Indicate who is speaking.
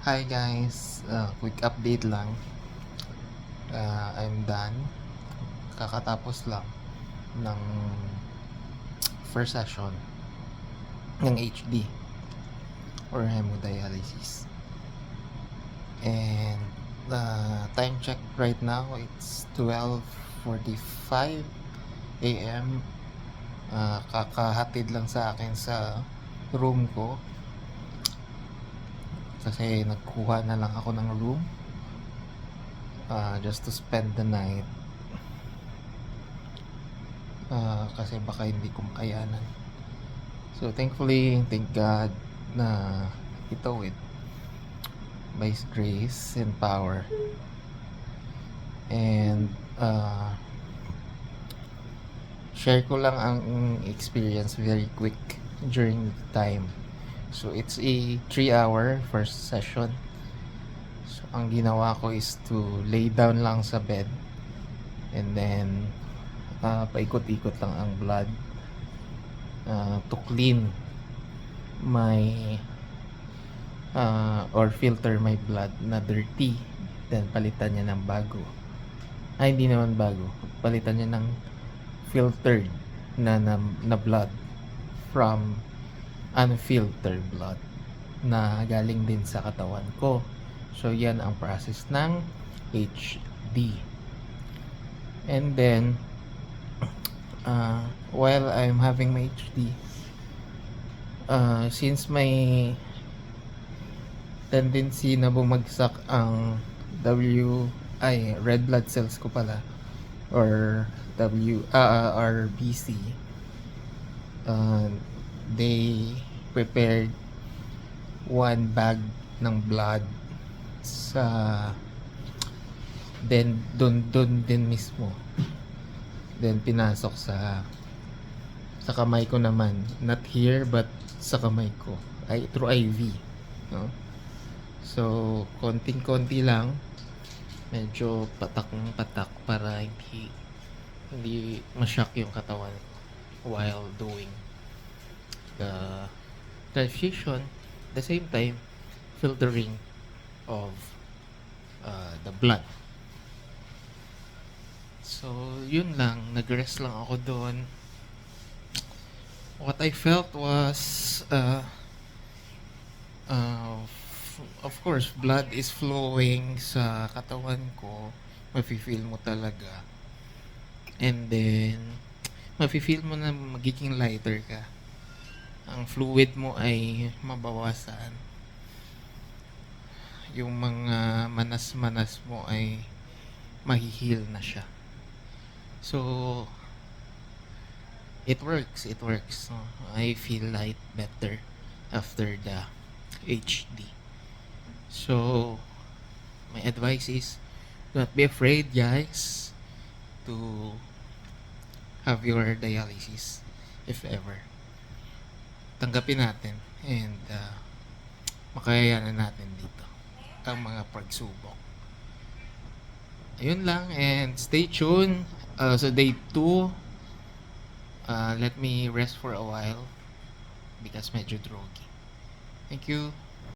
Speaker 1: Hi guys, quick update lang. I'm done. Kakatapos lang ng first session ng HD or hemodialysis. And time check right now, it's 12:45 a.m. Kakahatid lang sa akin sa room ko kasi nagkuha na lang ako ng room just to spend the night kasi baka hindi ko makayanan. So thankfully, thank God na ito by His grace and power. And share ko lang ang experience very quick during the time. So it's a 3-hour first session. So ang ginawa ko is to lay down lang sa bed and then paikot-ikot lang ang blood to clean my or filter my blood na dirty, then palitan niya ng bago. Hindi naman bago, palitan niya ng filtered na blood from unfiltered blood na galing din sa katawan ko. So yan ang process ng HD. And then while I'm having my HD, since may tendency na bumagsak ang red blood cells ko pala, or RBC, they prepared one bag ng blood sa doon din mismo, then pinasok sa kamay ko naman, not here but sa kamay ko through IV, no? So konting-konti lang, medyo patak ng patak para hindi ma-shock yung katawan while doing the transfusion, at the same time filtering of the blood. So yun lang, nag-rest lang ako doon. What I felt was of course blood is flowing sa katawan ko, mafe-feel mo talaga, and then mafe-feel mo na magiging lighter ka, ang fluid mo ay mabawasan, yung mga manas-manas mo ay mahihil na siya. So it works. No? I feel light better after the HD. So my advice is, do not be afraid guys to have your dialysis if ever. Tanggapin natin and makayayanan natin dito ang mga pagsubok. Ayun lang, and stay tuned sa day 2. Let me rest for a while because medyo drogy. Thank you.